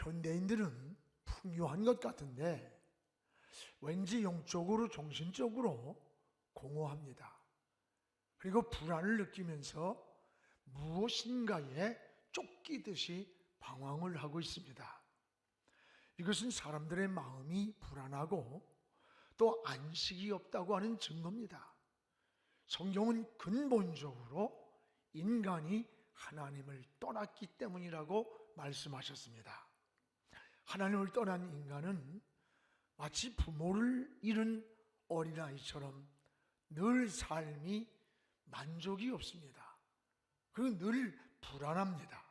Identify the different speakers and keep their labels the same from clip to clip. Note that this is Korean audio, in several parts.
Speaker 1: 현대인들은 풍요한 것 같은데 왠지 영적으로 정신적으로 공허합니다. 그리고 불안을 느끼면서 무엇인가에 쫓기듯이 방황을 하고 있습니다. 이것은 사람들의 마음이 불안하고 또 안식이 없다고 하는 증거입니다. 성경은 근본적으로 인간이 하나님을 떠났기 때문이라고 말씀하셨습니다. 하나님을 떠난 인간은 마치 부모를 잃은 어린아이처럼 늘 삶이 만족이 없습니다. 그리고 늘 불안합니다.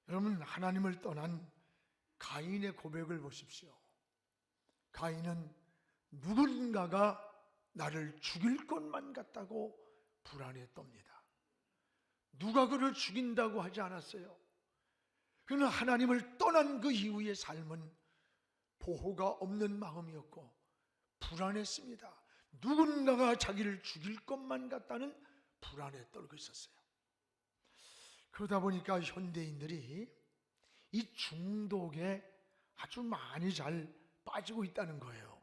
Speaker 1: 여러분, 하나님을 떠난 가인의 고백을 보십시오. 가인은 누군가가 나를 죽일 것만 같다고 불안했답니다. 누가 그를 죽인다고 하지 않았어요. 그는 하나님을 떠난 그 이후의 삶은 보호가 없는 마음이었고 불안했습니다. 누군가가 자기를 죽일 것만 같다는 불안에 떨고 있었어요. 그러다 보니까 현대인들이 이 중독에 아주 많이 잘 빠지고 있다는 거예요.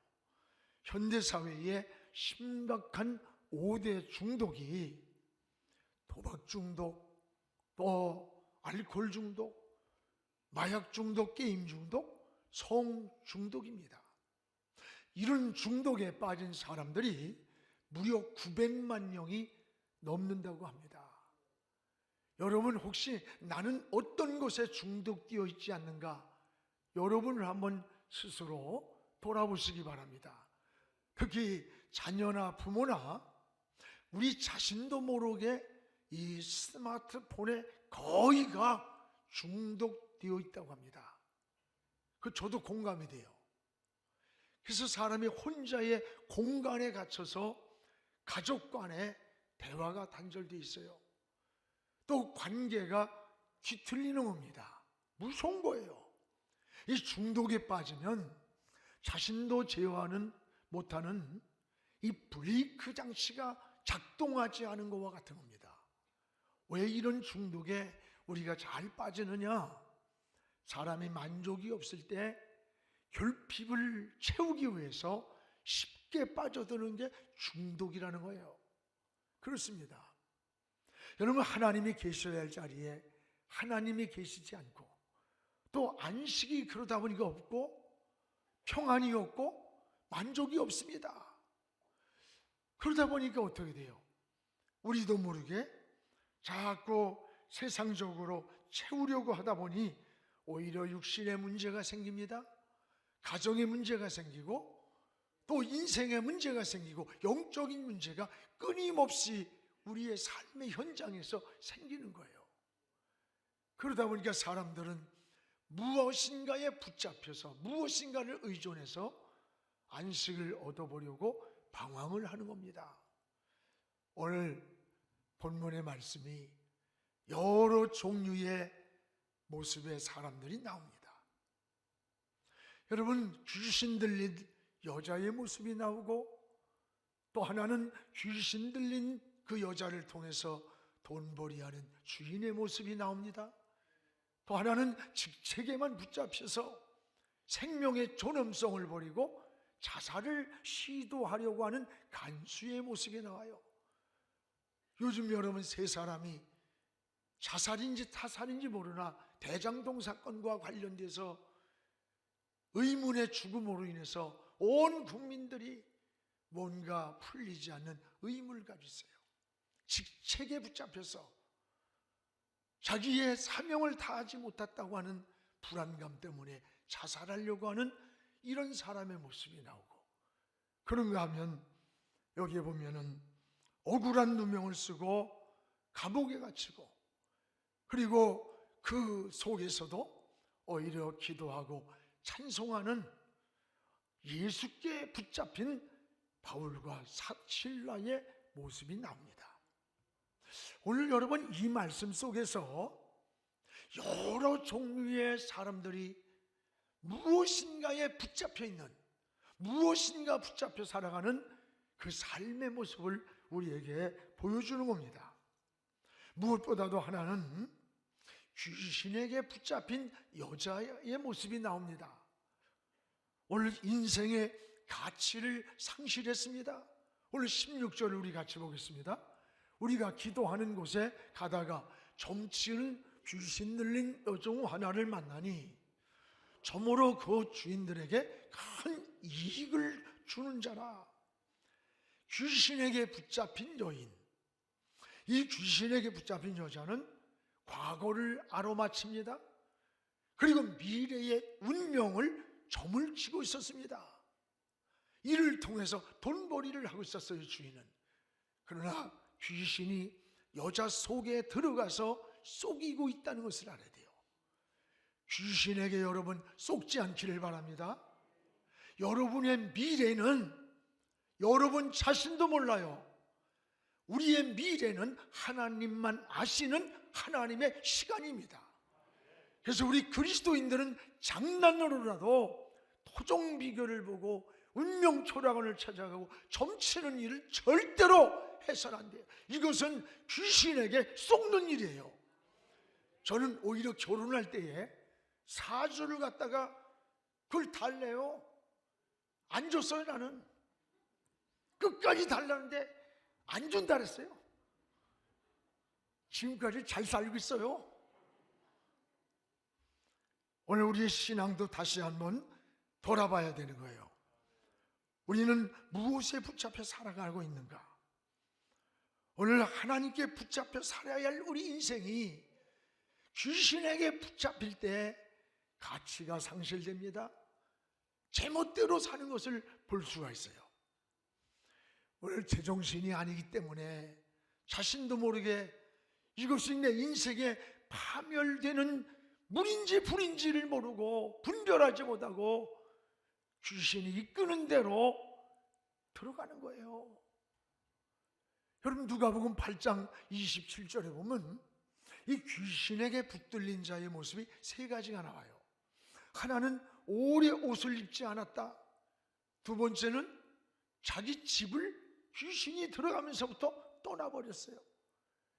Speaker 1: 현대사회의 심각한 5대 중독이 도박 중독, 또 알코올 중독, 마약 중독, 게임 중독, 성 중독입니다. 이런 중독에 빠진 사람들이 무려 900만 명이 넘는다고 합니다. 여러분, 혹시 나는 어떤 것에 중독되어 있지 않는가? 여러분을 한번 스스로 돌아보시기 바랍니다. 특히 자녀나 부모나 우리 자신도 모르게 이 스마트폰에 거의가 중독되어 있다고 합니다. 저도 공감이 돼요. 그래서 사람이 혼자의 공간에 갇혀서 가족 간에 대화가 단절되어 있어요. 또 관계가 뒤틀리는 겁니다. 무서운 거예요. 이 중독에 빠지면 자신도 제어하는 못하는 이 브레이크 장치가 작동하지 않은 것과 같은 겁니다. 왜 이런 중독에 우리가 잘 빠지느냐? 사람이 만족이 없을 때 결핍을 채우기 위해서 쉽게 빠져드는 게 중독이라는 거예요. 그렇습니다. 여러분, 하나님이 계셔야 할 자리에 하나님이 계시지 않고 또 안식이 그러다 보니까 없고 평안이 없고 만족이 없습니다. 그러다 보니까 어떻게 돼요? 우리도 모르게 자꾸 세상적으로 채우려고 하다 보니 오히려 육신의 문제가 생깁니다. 가정의 문제가 생기고 또 인생의 문제가 생기고 영적인 문제가 끊임없이 우리의 삶의 현장에서 생기는 거예요. 그러다 보니까 사람들은 무엇인가에 붙잡혀서 무엇인가를 의존해서 안식을 얻어보려고 방황을 하는 겁니다. 오늘 본문의 말씀이 여러 종류의 모습의 사람들이 나옵니다. 여러분, 귀신 들린 여자의 모습이 나오고 또 하나는 귀신 들린 그 여자를 통해서 돈벌이하는 주인의 모습이 나옵니다. 또 하나는 직책에만 붙잡혀서 생명의 존엄성을 버리고 자살을 시도하려고 하는 간수의 모습이 나와요. 요즘 여러분, 세 사람이 자살인지 타살인지 모르나 대장동 사건과 관련돼서 의문의 죽음으로 인해서 온 국민들이 뭔가 풀리지 않는 의문을 가지고 있어요. 직책에 붙잡혀서 자기의 사명을 다하지 못했다고 하는 불안감 때문에 자살하려고 하는 이런 사람의 모습이 나오고, 그런가 하면 여기에 보면은 억울한 누명을 쓰고 감옥에 갇히고, 그리고 그 속에서도 오히려 기도하고 찬송하는 예수께 붙잡힌 바울과 실라의 모습이 나옵니다. 오늘 여러분, 이 말씀 속에서 여러 종류의 사람들이 무엇인가에 붙잡혀 있는, 무엇인가 붙잡혀 살아가는 그 삶의 모습을 우리에게 보여주는 겁니다. 무엇보다도 하나는 귀신에게 붙잡힌 여자의 모습이 나옵니다. 오늘 인생의 가치를 상실했습니다. 오늘 16절을 우리 같이 보겠습니다. 우리가 기도하는 곳에 가다가 점치는 귀신 들린 여종 하나를 만나니 저모로 그 주인들에게 큰 이익을 주는 자라. 귀신에게 붙잡힌 여인, 이 귀신에게 붙잡힌 여자는 과거를 알아맞힙니다. 그리고 미래의 운명을 점을 치고 있었습니다. 이를 통해서 돈벌이를 하고 있었어요, 주인은. 그러나 귀신이 여자 속에 들어가서 속이고 있다는 것을 알아야 돼요. 귀신에게 여러분 속지 않기를 바랍니다. 여러분의 미래는 여러분 자신도 몰라요. 우리의 미래는 하나님만 아시는 하나님의 시간입니다. 그래서 우리 그리스도인들은 장난으로라도 토종 비결을 보고 운명 초락원을 찾아가고 점치는 일을 절대로 해서는 안 돼요. 이것은 귀신에게 속는 일이에요. 저는 오히려 결혼할 때에 사주를 갖다가 그걸 달래요. 안 줬어요. 나는 끝까지 달라는데 안 준다 그랬어요. 지금까지 잘 살고 있어요. 오늘 우리의 신앙도 다시 한번 돌아봐야 되는 거예요. 우리는 무엇에 붙잡혀 살아가고 있는가? 오늘 하나님께 붙잡혀 살아야 할 우리 인생이 귀신에게 붙잡힐 때 가치가 상실됩니다. 제멋대로 사는 것을 볼 수가 있어요. 오늘 제정신이 아니기 때문에 자신도 모르게 이것이 내 인생에 파멸되는 물인지 불인지를 모르고 분별하지 못하고 귀신이 이끄는 대로 들어가는 거예요. 여러분 누가복음 8장 27절에 보면 이 귀신에게 붙들린 자의 모습이 세 가지가 나와요. 하나는 오래 옷을 입지 않았다. 두 번째는 자기 집을 귀신이 들어가면서부터 떠나버렸어요.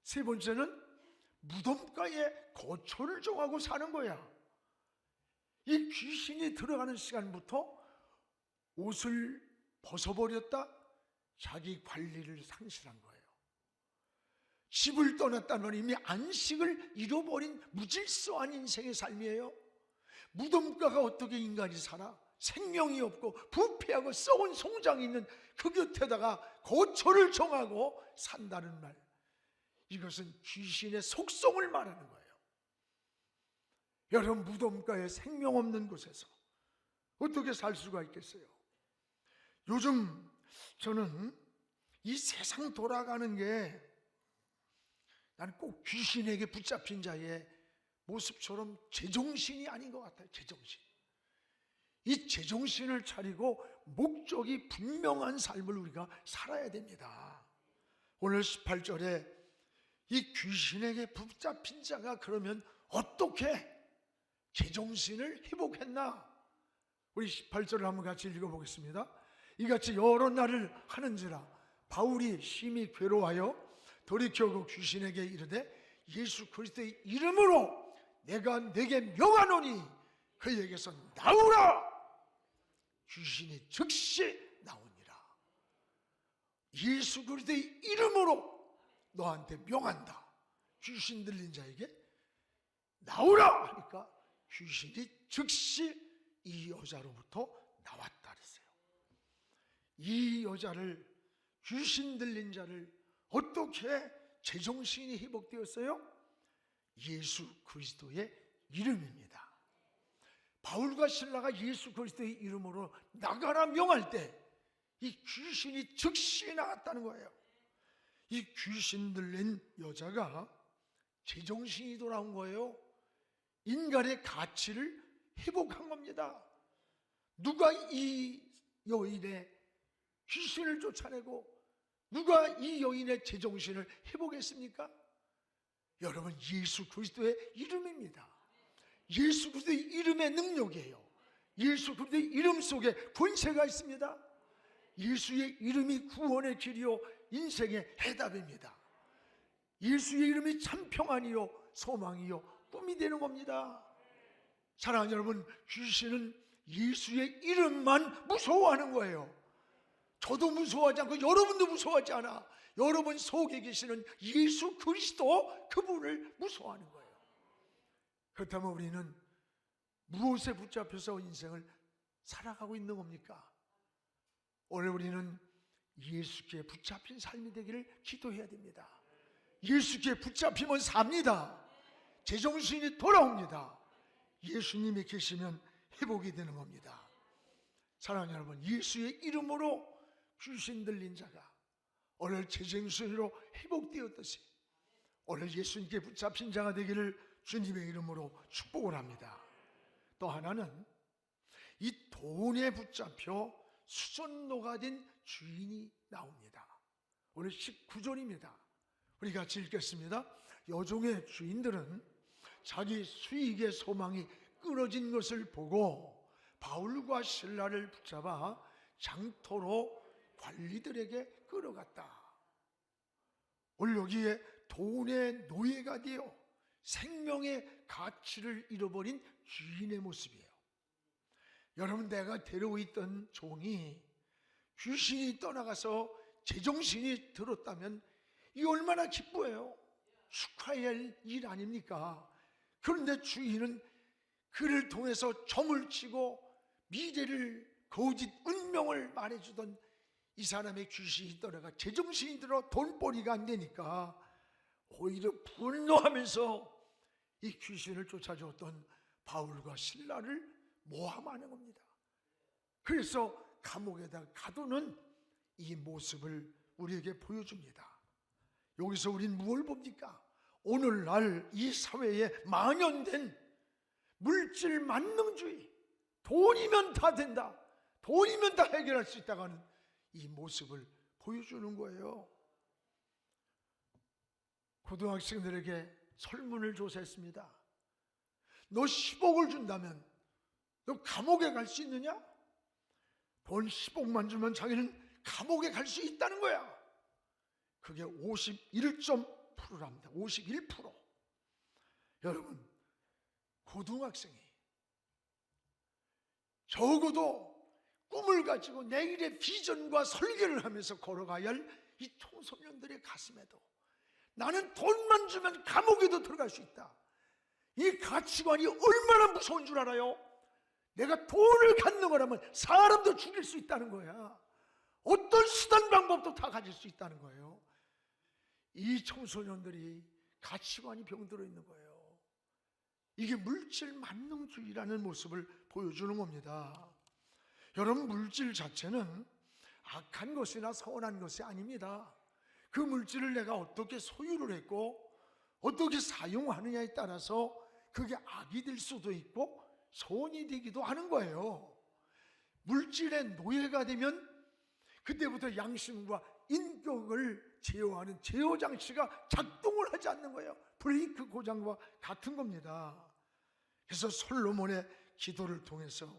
Speaker 1: 세 번째는 무덤가에 거처를 정하고 사는 거야. 이 귀신이 들어가는 시간부터 옷을 벗어버렸다. 자기 관리를 상실한 거예요. 집을 떠났다는 이미 안식을 잃어버린 무질서한 인생의 삶이에요. 무덤가가 어떻게 인간이 살아? 생명이 없고 부패하고 썩은 송장이 있는 그 곁에다가 거처를 정하고 산다는 말, 이것은 귀신의 속성을 말하는 거예요. 여러분 무덤가에 생명 없는 곳에서 어떻게 살 수가 있겠어요? 요즘 저는 이 세상 돌아가는 게 나는 꼭 귀신에게 붙잡힌 자의 모습처럼 제정신이 아닌 것 같아요. 제정신. 이 제정신을 차리고 목적이 분명한 삶을 우리가 살아야 됩니다. 오늘 18절에 이 귀신에게 붙잡힌 자가 그러면 어떻게 제정신을 회복했나? 우리 18절을 한번 같이 읽어보겠습니다. 이같이 여러 날을 하는지라 바울이 심히 괴로워하여 돌이켜 그 귀신에게 이르되 예수 그리스도의 이름으로 내가 내게 명하노니 그에게서 나오라. 귀신이 즉시 나오니라. 예수 그리스도의 이름으로 너한테 명한다. 귀신 들린 자에게 나오라 하니까 귀신이 즉시 이 여자로부터 나왔다 그랬어요. 이 여자를, 귀신 들린 자를 어떻게 제정신이 회복되었어요? 예수 그리스도의 이름입니다. 바울과 실라가 예수 그리스도의 이름으로 나가라 명할 때 이 귀신이 즉시 나갔다는 거예요. 이 귀신 들린 여자가 제정신이 돌아온 거예요. 인간의 가치를 회복한 겁니다. 누가 이 여인의 귀신을 쫓아내고 누가 이 여인의 제정신을 회복했습니까? 여러분 예수 그리스도의 이름입니다. 예수 그리스도의 이름의 능력이에요. 예수 그리스도의 이름 속에 권세가 있습니다. 예수의 이름이 구원의 길이요 인생의 해답입니다. 예수의 이름이 참 평안이요 소망이요 꿈이 되는 겁니다. 사랑하는 여러분, 귀신은 예수의 이름만 무서워하는 거예요. 저도 무서워하지 않고 여러분도 무서워하지 않아. 여러분 속에 계시는 예수 그리스도, 그분을 무서워하는 거예요. 그렇다면 우리는 무엇에 붙잡혀서 인생을 살아가고 있는 겁니까? 오늘 우리는 예수께 붙잡힌 삶이 되기를 기도해야 됩니다. 예수께 붙잡히면 삽니다. 제정신이 돌아옵니다. 예수님이 계시면 회복이 되는 겁니다. 사랑하는 여러분, 예수의 이름으로 귀신 들린 자가 오늘 제정신으로 회복되었듯이 오늘 예수님께 붙잡힌 자가 되기를 주님의 이름으로 축복을 합니다. 또 하나는 이 돈에 붙잡혀 수전노가 된 주인이 나옵니다. 오늘 19절입니다. 우리 같이 읽겠습니다. 여종의 주인들은 자기 수익의 소망이 끊어진 것을 보고 바울과 실라를 붙잡아 장터로 관리들에게 끌어갔다. 오늘 여기에 돈의 노예가 되어 생명의 가치를 잃어버린 주인의 모습이에요. 여러분, 내가 데리고 있던 종이 귀신이 떠나가서 제정신이 들었다면 이 얼마나 기뻐해요. 축하해야 할 일 아닙니까? 그런데 주인은 그를 통해서 점을 치고 미래를, 거짓 운명을 말해주던 이 사람의 귀신이 떠나가 제정신이 들어 돈벌이가 안 되니까 오히려 분노하면서 이 귀신을 쫓아줬던 바울과 실라를 모함하는 겁니다. 그래서 감옥에다 가두는 이 모습을 우리에게 보여줍니다. 여기서 우린 무엇을 봅니까? 오늘날 이 사회에 만연된 물질 만능주의, 돈이면 다 된다, 돈이면 다 해결할 수 있다고 하는 이 모습을 보여주는 거예요. 고등학생들에게 설문을 조사했습니다. 너 10억을 준다면 너 감옥에 갈 수 있느냐? 돈 10억만 주면 자기는 감옥에 갈 수 있다는 거야. 그게 51.%랍니다. 51%. 여러분, 고등학생이 적어도 꿈을 가지고 내일의 비전과 설계를 하면서 걸어가야 할 이 청소년들의 가슴에도 나는 돈만 주면 감옥에도 들어갈 수 있다, 이 가치관이 얼마나 무서운 줄 알아요? 내가 돈을 갖는 거라면 사람도 죽일 수 있다는 거야. 어떤 수단 방법도 다 가질 수 있다는 거예요. 이 청소년들이 가치관이 병들어 있는 거예요. 이게 물질 만능주의라는 모습을 보여주는 겁니다. 여러분, 물질 자체는 악한 것이나 선한 것이 아닙니다. 그 물질을 내가 어떻게 소유를 했고 어떻게 사용하느냐에 따라서 그게 악이 될 수도 있고 선이 되기도 하는 거예요. 물질의 노예가 되면 그때부터 양심과 인격을 제어하는 제어 장치가 작동을 하지 않는 거예요. 브레이크 고장과 같은 겁니다. 그래서 솔로몬의 기도를 통해서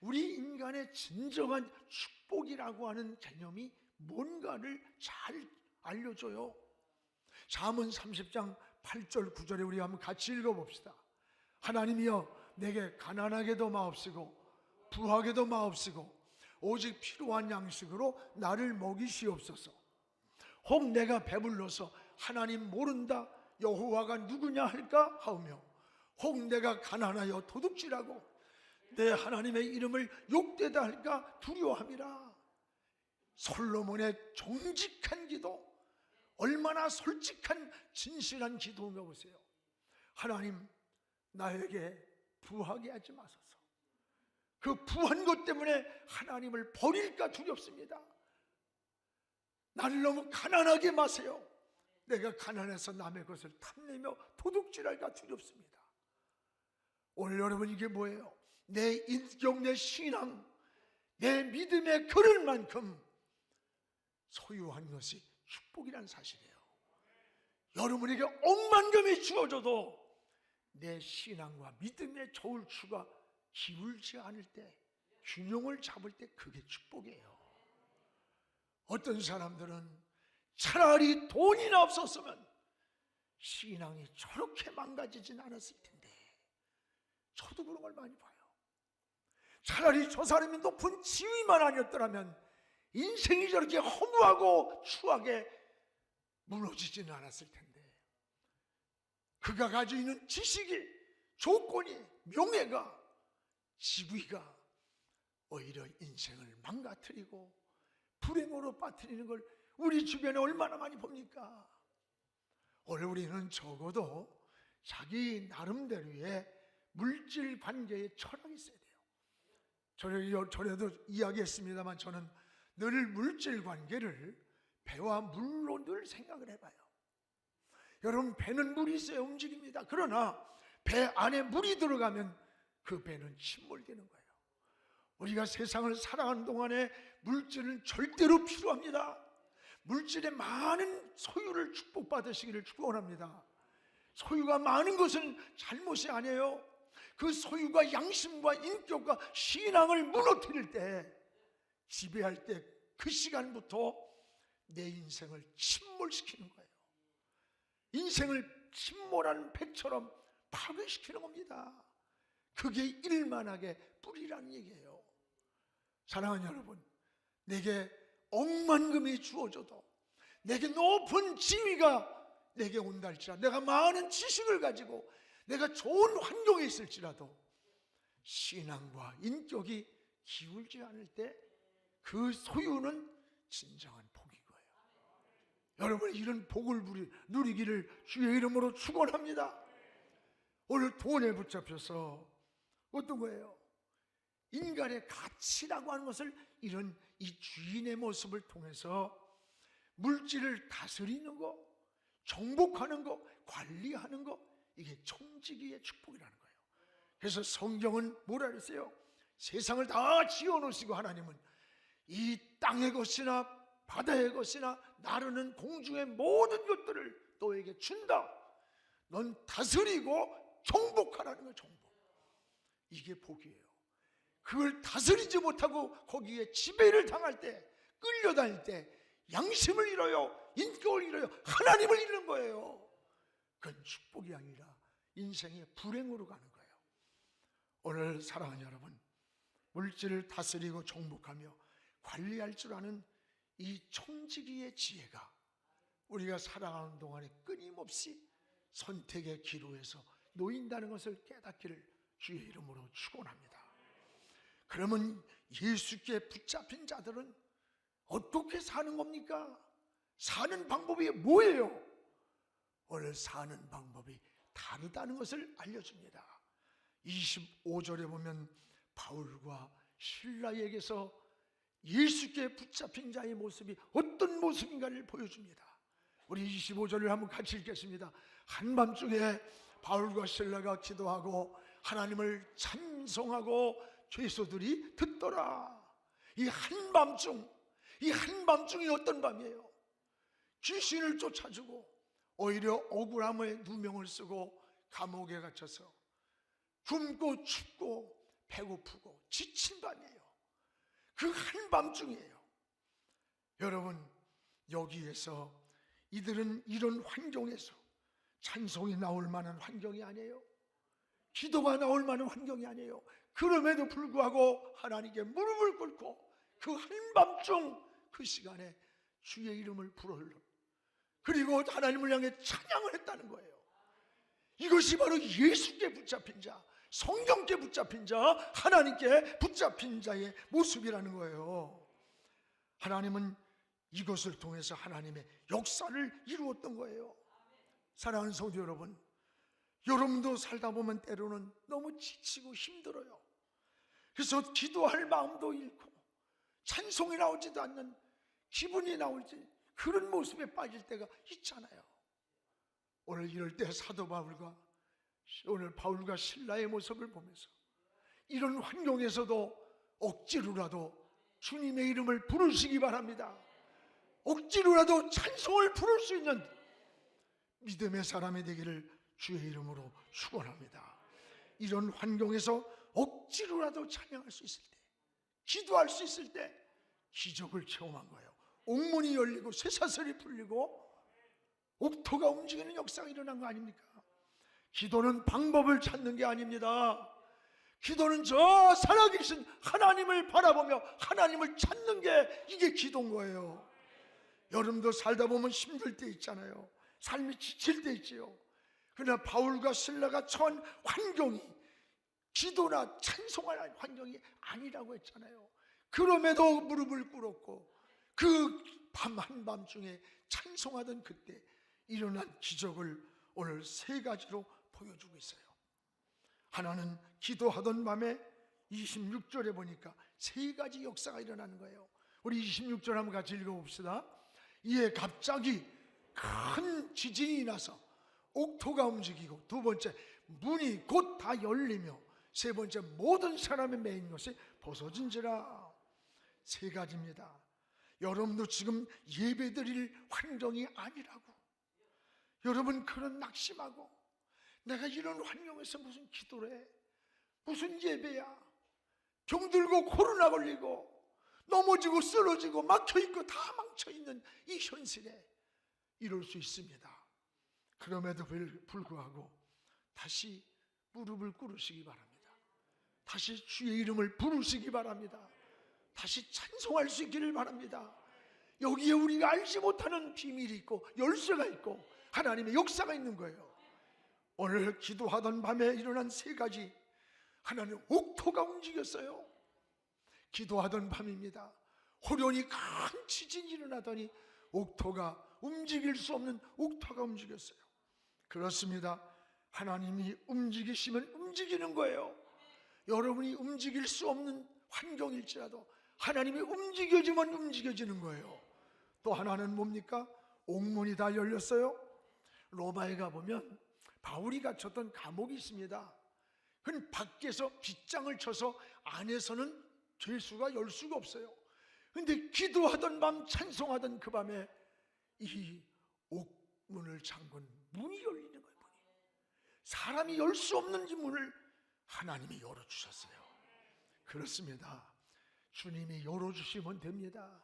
Speaker 1: 우리 인간의 진정한 축복이라고 하는 개념이 뭔가를 잘 알려줘요. 잠언 30장 8절 9절에 우리 한번 같이 읽어봅시다. 하나님이여, 내게 가난하게도 마옵시고 부하게도 마옵시고 오직 필요한 양식으로 나를 먹이시옵소서. 혹 내가 배불러서 하나님 모른다, 여호와가 누구냐 할까 하오며, 혹 내가 가난하여 도둑질하고 내 하나님의 이름을 욕되다 할까 두려워함이라. 솔로몬의 정직한 기도, 얼마나 솔직한 진실한 기도인가 보세요. 하나님, 나에게 부하게 하지 마소서. 그 부한 것 때문에 하나님을 버릴까 두렵습니다. 나를 너무 가난하게 마세요. 내가 가난해서 남의 것을 탐내며 도둑질할까 두렵습니다. 오늘 여러분, 이게 뭐예요? 내 인격, 내 신앙, 내 믿음의 그릇만큼 소유한 것이 축복이라는 사실이에요. 여러분에게 억만금이 주어져도 내 신앙과 믿음의 저울추가 기울지 않을 때, 균형을 잡을 때 그게 축복이에요. 어떤 사람들은 차라리 돈이나 없었으면 신앙이 저렇게 망가지진 않았을 텐데. 저도 그런 걸 많이 봐요. 차라리 저 사람이 높은 지위만 아니었더라면 인생이 저렇게 허무하고 추하게 무너지지는 않았을 텐데. 그가 가지고 있는 지식이, 조건이, 명예가, 지위가 오히려 인생을 망가뜨리고 불행으로 빠뜨리는 걸 우리 주변에 얼마나 많이 봅니까? 오늘 우리는 적어도 자기 나름대로의 물질 관계의 철학이 있어야 돼요. 전에도 이야기했습니다만 저는 늘 물질 관계를 배와 물로 늘 생각을 해봐요. 여러분, 배는 물이 있어야 움직입니다. 그러나 배 안에 물이 들어가면 그 배는 침몰되는 거예요. 우리가 세상을 살아가는 동안에 물질은 절대로 필요합니다. 물질의 많은 소유를 축복받으시기를 축원합니다. 소유가 많은 것은 잘못이 아니에요. 그 소유가 양심과 인격과 신앙을 무너뜨릴 때, 지배할 때, 그 시간부터 내 인생을 침몰시키는 거예요. 인생을 침몰한 배처럼 파괴시키는 겁니다. 그게 일만하게 뿌리라는 얘기예요. 사랑하는 여러분, 내게 억만금이 주어져도, 내게 높은 지위가 내게 온다 할지라도, 내가 많은 지식을 가지고 내가 좋은 환경에 있을지라도 신앙과 인격이 기울지 않을 때 그 소유는 진정한 복인 거예요. 여러분, 이런 복을 누리기를 주의 이름으로 축원합니다. 오늘 돈에 붙잡혀서 어떤 거예요? 인간의 가치라고 하는 것을 이런 이 주인의 모습을 통해서 물질을 다스리는 거, 정복하는 거, 관리하는 거, 이게 청지기의 축복이라는 거예요. 그래서 성경은 뭐라 그랬어요? 세상을 다 지어놓으시고 하나님은 이 땅의 것이나 바다의 것이나 나르는 공중의 모든 것들을 너에게 준다. 넌 다스리고 정복하라는 거예요. 정복. 이게 복이에요. 그걸 다스리지 못하고 거기에 지배를 당할 때, 끌려다닐 때 양심을 잃어요. 인격을 잃어요. 하나님을 잃는 거예요. 그건 축복이 아니라 인생의 불행으로 가는 거예요. 오늘 사랑하는 여러분, 물질을 다스리고 정복하며 관리할 줄 아는 이 청지기의 지혜가 우리가 살아가는 동안에 끊임없이 선택의 기로에서 놓인다는 것을 깨닫기를 주의 이름으로 축원합니다. 그러면 예수께 붙잡힌 자들은 어떻게 사는 겁니까? 사는 방법이 뭐예요? 오늘 사는 방법이 다르다는 것을 알려줍니다. 25절에 보면 바울과 실라에게서 예수께 붙잡힌 자의 모습이 어떤 모습인가를 보여줍니다. 우리 25절을 한번 같이 읽겠습니다. 한밤중에 바울과 실라가 기도하고 하나님을 찬송하고 죄수들이 듣더라. 이 한밤중이 어떤 밤이에요? 귀신을 쫓아주고 오히려 억울함의 누명을 쓰고 감옥에 갇혀서 굶고 춥고 배고프고 지친 밤이에요. 그 한밤중이에요. 여러분, 여기에서 이들은 이런 환경에서 찬송이 나올 만한 환경이 아니에요. 기도가 나올 만한 환경이 아니에요. 그럼에도 불구하고 하나님께 무릎을 꿇고 그 한밤중 그 시간에 주의 이름을 부르러, 그리고 하나님을 향해 찬양을 했다는 거예요. 이것이 바로 예수께 붙잡힌 자, 성경께 붙잡힌 자, 하나님께 붙잡힌 자의 모습이라는 거예요. 하나님은 이것을 통해서 하나님의 역사를 이루었던 거예요. 사랑하는 성도 여러분, 여러분도 살다 보면 때로는 너무 지치고 힘들어요. 그래서 기도할 마음도 잃고 찬송이 나오지도 않는, 기분이 나올지 그런 모습에 빠질 때가 있잖아요. 오늘 이럴 때 사도 바울과 오늘 바울과 실라의 모습을 보면서 이런 환경에서도 억지로라도 주님의 이름을 부르시기 바랍니다. 억지로라도 찬송을 부를 수 있는 믿음의 사람이 되기를 주의 이름으로 축원합니다. 이런 환경에서 억지로라도 찬양할 수 있을 때, 기도할 수 있을 때 기적을 체험한 거예요. 옥문이 열리고 쇠사슬이 풀리고 옥토가 움직이는 역사가 일어난 거 아닙니까? 기도는 방법을 찾는 게 아닙니다. 기도는 저 살아계신 하나님을 바라보며 하나님을 찾는 게 이게 기도인 거예요. 여러분도 살다 보면 힘들 때 있잖아요. 삶이 지칠 때 있지요. 그러나 바울과 실라가 처한 환경이 기도나 찬송할 환경이 아니라고 했잖아요. 그럼에도 무릎을 꿇었고 그 밤 한밤중에 찬송하던 그때 일어난 기적을 오늘 세 가지로 보여주고 있어요. 하나는 기도하던 밤에 26절에 보니까 세 가지 역사가 일어나는 거예요. 우리 26절 한번 같이 읽어봅시다. 이에 갑자기 큰 지진이 나서 옥토가 움직이고, 두 번째 문이 곧 다 열리며, 세 번째 모든 사람의 매인 것이 벗어진지라. 세 가지입니다. 여러분도 지금 예배드릴 환경이 아니라고. 여러분 그런 낙심하고 내가 이런 환경에서 무슨 기도를 해? 무슨 예배야? 병들고 코로나 걸리고 넘어지고 쓰러지고 막혀있고 다 망쳐있는 이 현실에 이럴 수 있습니다. 그럼에도 불구하고 다시 무릎을 꿇으시기 바랍니다. 다시 주의 이름을 부르시기 바랍니다. 다시 찬송할 수 있기를 바랍니다. 여기에 우리가 알지 못하는 비밀이 있고 열쇠가 있고 하나님의 역사가 있는 거예요. 오늘 기도하던 밤에 일어난 세 가지. 하나는 옥토가 움직였어요. 기도하던 밤입니다. 호련히 큰 지진이 일어나더니 옥토가 움직일 수 없는 옥토가 움직였어요. 그렇습니다. 하나님이 움직이시면 움직이는 거예요. 여러분이 움직일 수 없는 환경일지라도 하나님이 움직여지면 움직여지는 거예요. 또 하나는 뭡니까? 옥문이 다 열렸어요. 로마에 가보면 바울이 갇혔던 감옥이 있습니다. 그건 밖에서 빗장을 쳐서 안에서는 죄수가 열 수가 없어요. 그런데 기도하던 밤, 찬송하던 그 밤에 이 옥문을 잠근 문이 열리는 거예요. 문이. 사람이 열 수 없는 이 문을 하나님이 열어주셨어요. 그렇습니다. 주님이 열어주시면 됩니다.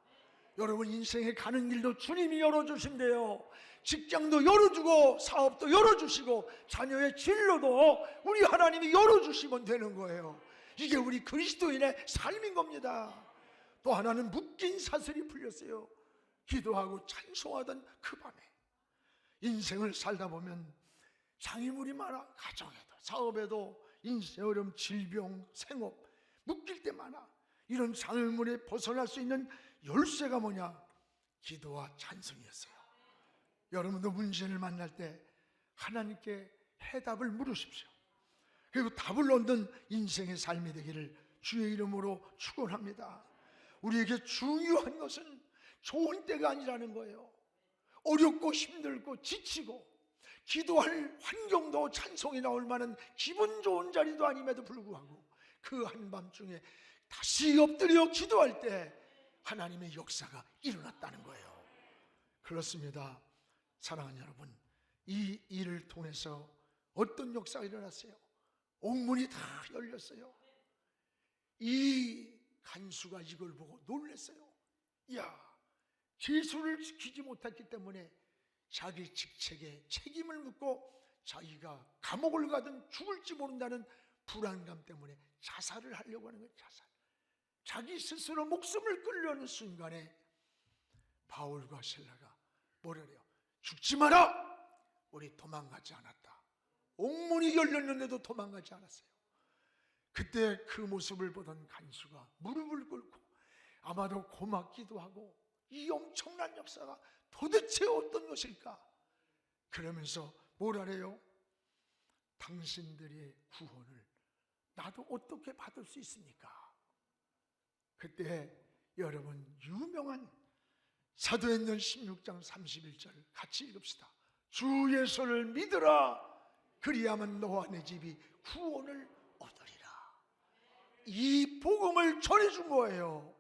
Speaker 1: 여러분 인생에 가는 길도 주님이 열어주신대요. 직장도 열어주고 사업도 열어주시고 자녀의 진로도 우리 하나님이 열어주시면 되는 거예요. 이게 우리 그리스도인의 삶인 겁니다. 또 하나는 묶인 사슬이 풀렸어요. 기도하고 찬송하던 그 밤에. 인생을 살다 보면 장애물이 많아. 가정에도 사업에도 인생 어려움, 질병, 생업 묶일 때 많아. 이런 장애물에 벗어날 수 있는 열쇠가 뭐냐? 기도와 찬송이었어요. 여러분도 문제를 만날 때 하나님께 해답을 물으십시오. 그리고 답을 얻는 인생의 삶이 되기를 주의 이름으로 축원합니다. 우리에게 중요한 것은 좋은 때가 아니라는 거예요. 어렵고 힘들고 지치고 기도할 환경도 찬송이 나올 만한 기분 좋은 자리도 아님에도 불구하고 그 한밤중에 다시 엎드려 기도할 때 하나님의 역사가 일어났다는 거예요. 그렇습니다. 사랑하는 여러분, 이 일을 통해서 어떤 역사가 일어났어요? 옥문이 다 열렸어요. 이 간수가 이걸 보고 놀랐어요. 이야, 죄수를 지키지 못했기 때문에 자기 직책에 책임을 묻고 자기가 감옥을 가든 죽을지 모른다는 불안감 때문에 자살을 하려고 하는 거예요. 자살. 자기 스스로 목숨을 끊으려는 순간에 바울과 실라가 뭐라 그래요? 죽지 마라! 우리 도망가지 않았다. 옥문이 열렸는데도 도망가지 않았어요. 그때 그 모습을 보던 간수가 무릎을 꿇고 아마도 고맙기도 하고 이 엄청난 역사가 도대체 어떤 것일까? 그러면서 뭐라 그래요? 당신들의 구원을 나도 어떻게 받을 수 있습니까? 그때 여러분 유명한 사도행전 16장 31절 같이 읽읍시다. 주 예수를 믿으라. 그리하면 너와 내 집이 구원을 얻으리라. 이 복음을 전해준 거예요.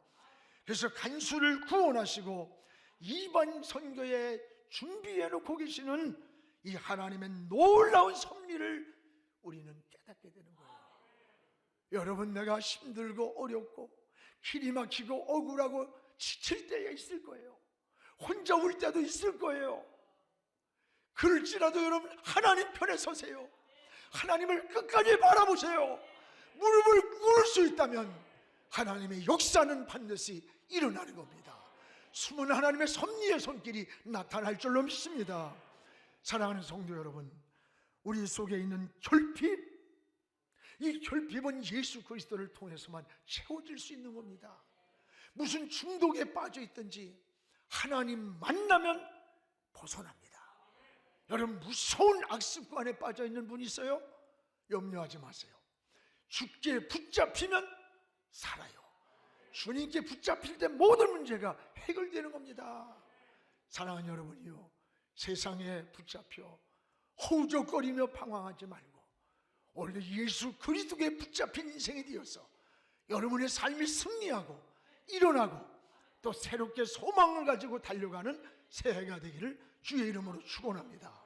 Speaker 1: 그래서 간수를 구원하시고 이번 선교에 준비해 놓고 계시는 이 하나님의 놀라운 섭리를 우리는 깨닫게 되는 거예요. 여러분, 내가 힘들고 어렵고 길이 막히고 억울하고 지칠 때에 있을 거예요. 혼자 울 때도 있을 거예요. 그럴지라도 여러분 하나님 편에 서세요. 하나님을 끝까지 바라보세요. 무릎을 꿇을 수 있다면 하나님의 역사는 반드시 일어나는 겁니다. 숨은 하나님의 섭리의 손길이 나타날 줄로 믿습니다. 사랑하는 성도 여러분, 우리 속에 있는 결핍, 이 결핍은 예수 그리스도를 통해서만 채워질 수 있는 겁니다. 무슨 중독에 빠져 있든지 하나님 만나면 벗어납니다. 여러분, 무서운 악습관에 빠져 있는 분이 있어요? 염려하지 마세요. 주께 붙잡히면 살아요. 주님께 붙잡힐 때 모든 문제가 해결되는 겁니다. 사랑하는 여러분이요, 세상에 붙잡혀 허우적거리며 방황하지 말고 오늘 예수 그리스도에 붙잡힌 인생이 되어서 여러분의 삶이 승리하고 일어나고 또 새롭게 소망을 가지고 달려가는 새해가 되기를 주의 이름으로 축원합니다.